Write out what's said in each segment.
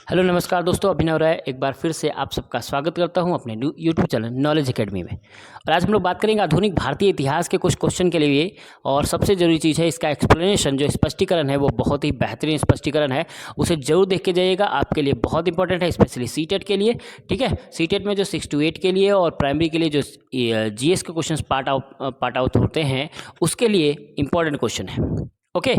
Hello नमस्कार दोस्तों, अभिनव राय एक बार फिर से आप सबका स्वागत करता हूं अपने यूट्यूब चैनल नॉलेज एकेडमी में। और आज हम लोग बात करेंगे आधुनिक भारतीय इतिहास के कुछ क्वेश्चन के लिए। और सबसे ज़रूरी चीज़ है इसका एक्सप्लेनेशन, जो स्पष्टीकरण है वो बहुत ही बेहतरीन स्पष्टीकरण है, उसे जरूर देख के जाइएगा। आपके लिए बहुत इंपॉर्टेंट है, स्पेशली सीटेट के लिए। ठीक है, सीटेट में जो 6 to 8 के लिए और प्राइमरी के लिए जो जीएस के क्वेश्चन पार्ट आउट होते हैं उसके लिए इंपॉर्टेंट क्वेश्चन है। ओके,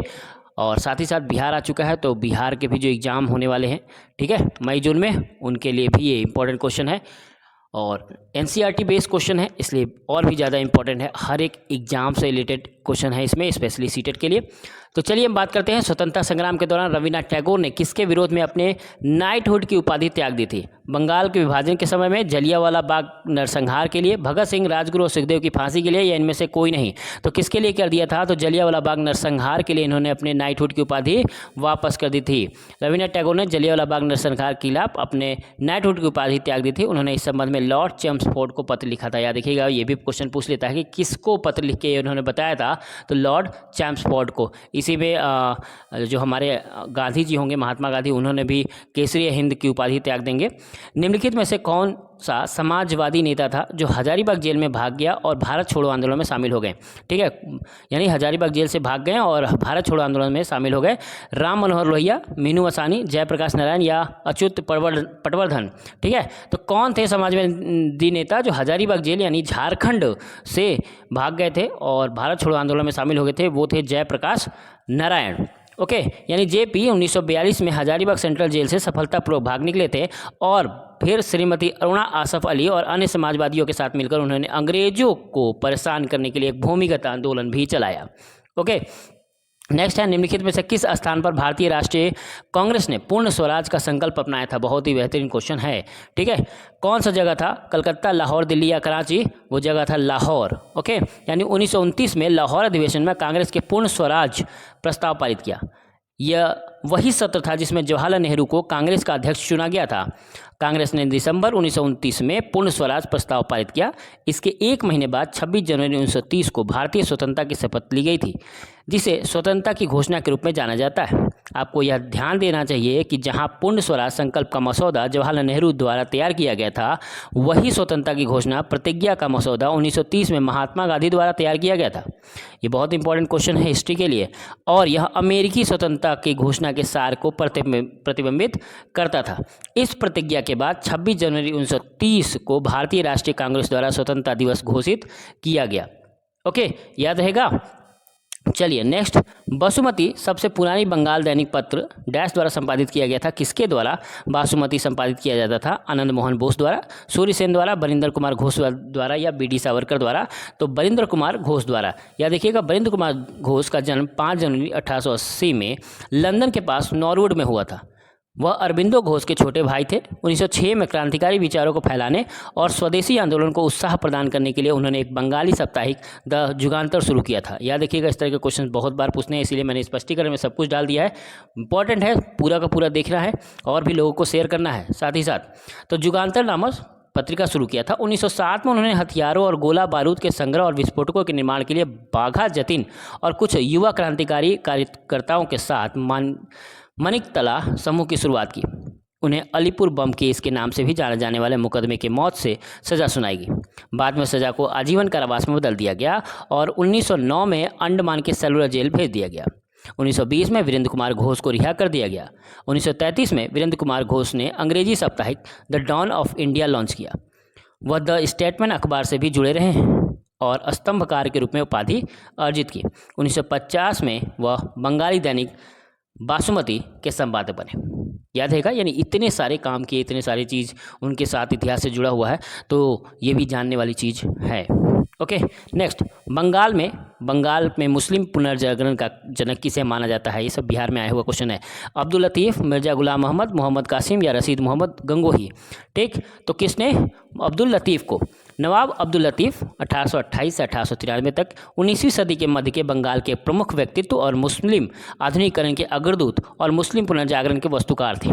और साथ ही साथ बिहार आ चुका है, तो बिहार के भी जो एग्ज़ाम होने वाले हैं, ठीक है, मई जून में, उनके लिए भी ये इंपॉर्टेंट क्वेश्चन है। और एनसीईआरटी बेस्ड क्वेश्चन है, इसलिए और भी ज़्यादा इंपॉर्टेंट है। हर एक एग्जाम से रिलेटेड क्वेश्चन है इसमें, स्पेशली सीटेट के लिए। तो चलिए हम बात करते हैं, स्वतंत्रता संग्राम के दौरान रविन्द्रनाथ टैगोर ने किसके विरोध में अपने नाइटहुड की उपाधि त्याग दी थी? बंगाल के विभाजन के समय में, जलियांवाला बाग नरसंहार के लिए, भगत सिंह, राजगुरु और सुखदेव की फांसी के लिए, या इनमें से कोई नहीं? तो किसके लिए कर दिया था? तो जलियांवाला बाग नरसंहार के लिए इन्होंने अपने नाइटहुड की उपाधि वापस कर दी थी। रविन्द्रनाथ टैगोर ने जलियांवाला बाग नरसंहार के खिलाफ अपने नाइटहुड की उपाधि त्याग दी थी। उन्होंने इस संबंध में लॉर्ड चैम्सफोर्ड को पत्र लिखा था। याद देखिएगा, ये भी क्वेश्चन पूछ लेता है कि किसको पत्र लिख के उन्होंने बताया था, तो लॉर्ड चैम्सफोर्ड को। इसी में जो हमारे गांधी जी होंगे, महात्मा गांधी, उन्होंने भी केसरी हिंद की उपाधि त्याग देंगे। निम्नलिखित में से कौन सा समाजवादी नेता था जो हजारीबाग जेल में भाग गया और भारत छोड़ो आंदोलन में शामिल हो गए? ठीक है, यानी हजारीबाग जेल से भाग गए और भारत छोड़ो आंदोलन में शामिल हो गए। राम मनोहर लोहिया, मीनू मसानी, जयप्रकाश नारायण या अच्युत पटवर्धन? ठीक है, तो कौन थे समाजवादी नेता जो हजारीबाग जेल यानी झारखंड से भाग गए थे और भारत छोड़ो आंदोलन में शामिल हो गए थे? वो थे जयप्रकाश नारायण। ओके, यानी जेपी 1942 में हजारीबाग सेंट्रल जेल से सफलतापूर्वक भाग निकले थे और फिर श्रीमती अरुणा आसफ अली और अन्य समाजवादियों के साथ मिलकर उन्होंने अंग्रेजों को परेशान करने के लिए एक भूमिगत आंदोलन भी चलाया। ओके, नेक्स्ट है, निम्नलिखित में से किस स्थान पर भारतीय राष्ट्रीय कांग्रेस ने पूर्ण स्वराज का संकल्प अपनाया था? बहुत ही बेहतरीन क्वेश्चन है। ठीक है, कौन सा जगह था? कलकत्ता, लाहौर, दिल्ली या कराची? वो जगह था लाहौर। ओके, यानी 1929 में लाहौर अधिवेशन में कांग्रेस के पूर्ण स्वराज प्रस्ताव पारित किया। यह वही सत्र था जिसमें जवाहरलाल नेहरू को कांग्रेस का अध्यक्ष चुना गया था। कांग्रेस ने दिसंबर 1929 में पूर्ण स्वराज प्रस्ताव पारित किया। इसके एक महीने बाद 26 जनवरी 1930 को भारतीय स्वतंत्रता की शपथ ली गई थी, जिसे स्वतंत्रता की घोषणा के रूप में जाना जाता है। आपको यह ध्यान देना चाहिए कि जहां पूर्ण स्वराज संकल्प का मसौदा जवाहरलाल नेहरू द्वारा तैयार किया गया था, वही स्वतंत्रता की घोषणा प्रतिज्ञा का मसौदा 1930 में महात्मा गांधी द्वारा तैयार किया गया था। ये बहुत इंपॉर्टेंट क्वेश्चन है हिस्ट्री के लिए, और यह अमेरिकी स्वतंत्रता की घोषणा के सार को प्रतिबिंबित करता था। इस प्रतिज्ञा के बाद 26 जनवरी 1930 को भारतीय राष्ट्रीय कांग्रेस द्वारा स्वतंत्रता दिवस घोषित किया गया। ओके, याद रहेगा। चलिए नेक्स्ट, बासुमती सबसे पुरानी बंगाल दैनिक पत्र डैश द्वारा संपादित किया गया था? किसके द्वारा बासुमती संपादित किया जाता था? आनंद मोहन बोस द्वारा, सूर्य सेन द्वारा, बरिंदर कुमार घोष द्वारा या बीडी सावरकर द्वारा? तो बरिंदर कुमार घोष द्वारा। याद देखिएगा, बरिंदर कुमार घोष का जन्म 5 जनवरी 1880 में लंदन के पास नॉरवुड में हुआ था। वह अरबिंदो घोष के छोटे भाई थे। 1906 में क्रांतिकारी विचारों को फैलाने और स्वदेशी आंदोलन को उत्साह प्रदान करने के लिए उन्होंने एक बंगाली साप्ताहिक द जुगांतर शुरू किया था। याद रखिएगा, इस तरह के क्वेश्चन बहुत बार पूछते हैं, इसीलिए मैंने स्पष्टीकरण में सब कुछ डाल दिया है। इंपॉर्टेंट है, पूरा का पूरा देखना है और भी लोगों को शेयर करना है साथ ही साथ। तो जुगांतर नामक पत्रिका शुरू किया था। 1907 में उन्होंने हथियारों और गोला बारूद के संग्रह और विस्फोटकों के निर्माण के लिए बाघा जतिन और कुछ युवा क्रांतिकारी कार्यकर्ताओं के साथ मनिकतला समूह की शुरुआत की। उन्हें अलीपुर बम केस के नाम से भी जाने जाने वाले मुकदमे के मौत से सज़ा सुनाई गई। बाद में सज़ा को आजीवन कारावास में बदल दिया गया और 1909 में अंडमान के सेलुलर जेल भेज दिया गया। 1920 में वीरेंद्र कुमार घोष को रिहा कर दिया गया। 1933 में वीरेंद्र कुमार घोष ने अंग्रेजी साप्ताहिक the Dawn of India launch किया। वह द स्टेटमेंट अखबार से भी जुड़े रहे हैं और स्तंभकार के रूप में उपाधि अर्जित की। 1950 में वह बंगाली दैनिक बासुमती के संपादक बने। याद रहेगा, यानी इतने सारे काम किए, इतने सारी चीज़ उनके साथ इतिहास से जुड़ा हुआ है, तो ये भी जानने वाली चीज़ है। ओके, नेक्स्ट, बंगाल में मुस्लिम पुनर्जागरण का जनक किसे माना जाता है? ये सब बिहार में आया हुआ क्वेश्चन है। अब्दुल लतीफ़, मिर्ज़ा गुलाम मोहम्मद, मोहम्मद कासिम या रशीद मोहम्मद गंगोही? ठीक, तो किसने? अब्दुल लतीफ़ को। नवाब अब्दुल लतीफ़ 1828 से 1893 तक 19वीं सदी के मध्य के बंगाल के प्रमुख व्यक्तित्व और मुस्लिम आधुनिकीकरण के अग्रदूत और मुस्लिम पुनर्जागरण के वस्तुकार थे।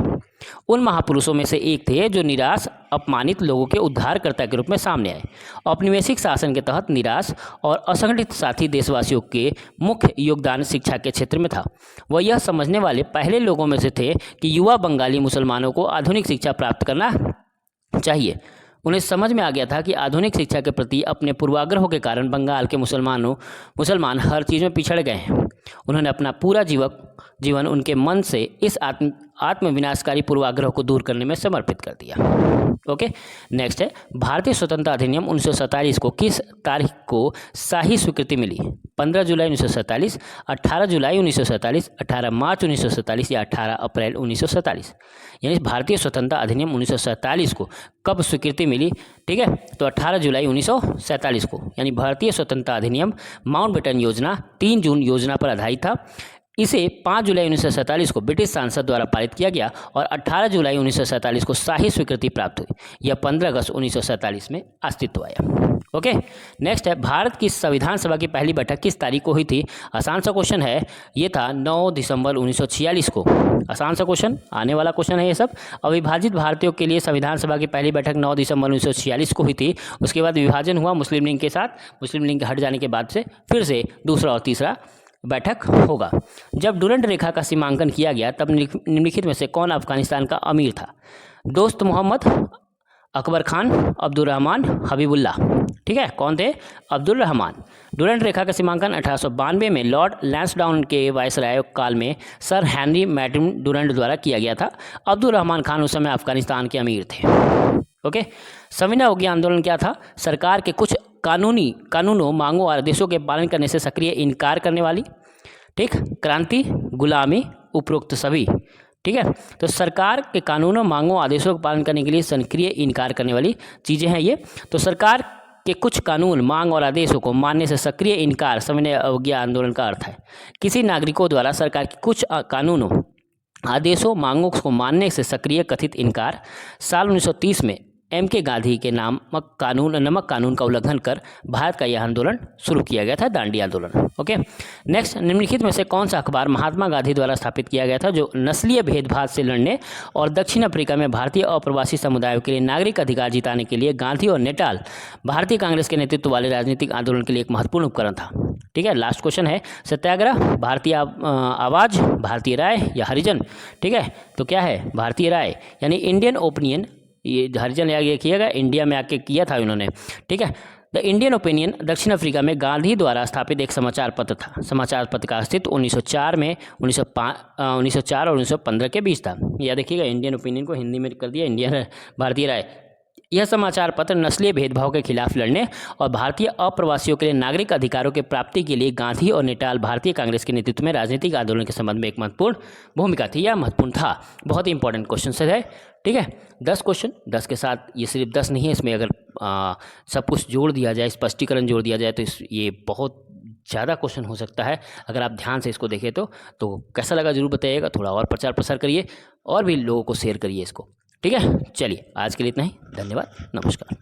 उन महापुरुषों में से एक थे जो निराश अपमानित लोगों के उद्धारकर्ता के रूप में सामने आए। औपनिवेशिक शासन के तहत निराश और असंगठित साथी देशवासियों के मुख्य योगदान शिक्षा के क्षेत्र में था। वह यह समझने वाले पहले लोगों में से थे कि युवा बंगाली मुसलमानों को आधुनिक शिक्षा प्राप्त करना चाहिए। उन्हें समझ में आ गया था कि आधुनिक शिक्षा के प्रति अपने पूर्वाग्रहों के कारण बंगाल के मुसलमान हर चीज़ में पिछड़ गए हैं। उन्होंने अपना पूरा जीवन उनके मन से इस आत्म विनाशकारी पूर्वाग्रह को दूर करने में समर्पित कर दिया। ओके, नेक्स्ट है भारतीय स्वतंत्रता अधिनियम 1947 को किस तारीख को शाही स्वीकृति मिली? 15 जुलाई 1947, 18 जुलाई 1947, 18 मार्च 1947 या 18 अप्रैल 1947। यानी भारतीय स्वतंत्रता अधिनियम 1947 को कब स्वीकृति मिली? ठीक है, तो 18 जुलाई 1947 को। यानी भारतीय स्वतंत्रता अधिनियम माउंटबेटन योजना 3 जून योजना पर आधारित था। इसे 5 जुलाई 1947 को ब्रिटिश सांसद द्वारा पारित किया गया और 18 जुलाई 1947 को शाही स्वीकृति प्राप्त हुई। यह 15 अगस्त 1947 में अस्तित्व आया। ओके, नेक्स्ट है भारत की संविधान सभा की पहली बैठक किस तारीख को हुई थी? आसान सा क्वेश्चन है, ये था 9 दिसंबर 1946 को। आसान सा क्वेश्चन, आने वाला क्वेश्चन है ये सब। अविभाजित भारतीयों के लिए संविधान सभा की पहली बैठक 9 दिसंबर 1946 को हुई थी। उसके बाद विभाजन हुआ मुस्लिम लीग के साथ। मुस्लिम लीग के हट जाने के बाद से फिर से दूसरा और तीसरा बैठक होगा। जब डुरंड रेखा का सीमांकन किया गया तब निम्नलिखित में से कौन अफगानिस्तान का अमीर था? दोस्त मोहम्मद, अकबर खान, अब्दुल रहमान, हबीबुल्ला। ठीक है, कौन थे? अब्दुल रहमान। डुरंड रेखा का सीमांकन 1892 में लॉर्ड लैंसडाउन के वायसराय काल में सर हेनरी मैटिन डुरंड द्वारा किया गया था। अब्दुल रहमान खान उस समय अफगानिस्तान के अमीर थे। ओके, संविदा योग्य आंदोलन क्या था? सरकार के कुछ कानूनों, मांगों और आदेशों के पालन करने से सक्रिय इनकार करने वाली। ठीक, क्रांति, गुलामी, उपरोक्त सभी। ठीक है, तो सरकार के कानूनों, मांगों, आदेशों का पालन करने के लिए सक्रिय इनकार करने वाली चीज़ें हैं ये। तो सरकार के कुछ कानून, मांग और आदेशों को मानने से सक्रिय इनकार संविदा अवज्ञा आंदोलन का अर्थ है। किसी नागरिकों द्वारा सरकार के कुछ कानूनों, आदेशों, मांगों को मानने से सक्रिय कथित इनकार। साल 1930 में M.K. गांधी के नमक कानून का उल्लंघन कर भारत का यह आंदोलन शुरू किया गया था, दांडी आंदोलन। ओके, नेक्स्ट, निम्नलिखित में से कौन सा अखबार महात्मा गांधी द्वारा स्थापित किया गया था जो नस्लीय भेदभाव से लड़ने और दक्षिण अफ्रीका में भारतीय अप्रवासी समुदायों के लिए नागरिक अधिकार जिताने के लिए गांधी और नेटाल भारतीय कांग्रेस के नेतृत्व वाले राजनीतिक आंदोलन के लिए एक महत्वपूर्ण उपकरण था? ठीक है, लास्ट क्वेश्चन है, सत्याग्रह, भारतीय आवाज़, भारतीय राय या हरिजन? ठीक है, तो क्या है? भारतीय राय यानी इंडियन ओपिनियन। ये हरिजन आगे किएगा, इंडिया में आके किया था इन्होंने। ठीक है, द इंडियन ओपिनियन दक्षिण अफ्रीका में गांधी द्वारा स्थापित एक समाचार पत्र था। समाचार पत्र का अस्तित्व 1904 में 1904 और 1915 के बीच था। यह देखिएगा, इंडियन ओपिनियन को हिंदी में कर दिया इंडियन भारतीय राय। यह समाचार पत्र नस्लीय भेदभाव के खिलाफ लड़ने और भारतीय अप्रवासियों के लिए नागरिक अधिकारों की प्राप्ति के लिए गांधी और नेटाल भारतीय कांग्रेस के नेतृत्व में राजनीतिक आंदोलन के संबंध में एक महत्वपूर्ण भूमिका थी या महत्वपूर्ण था। बहुत ही इंपॉर्टेंट क्वेश्चन है। ठीक है, 10 क्वेश्चन, 10 के साथ ये सिर्फ 10 नहीं है, इसमें अगर सब कुछ जोड़ दिया जाए, स्पष्टीकरण जोड़ दिया जाए तो ये बहुत ज़्यादा क्वेश्चन हो सकता है अगर आप ध्यान से इसको देखें तो कैसा लगा जरूर बताइएगा। थोड़ा और प्रचार प्रसार करिए और भी लोगों को शेयर करिए इसको। ठीक है, चलिए आज के लिए इतना ही। धन्यवाद, नमस्कार।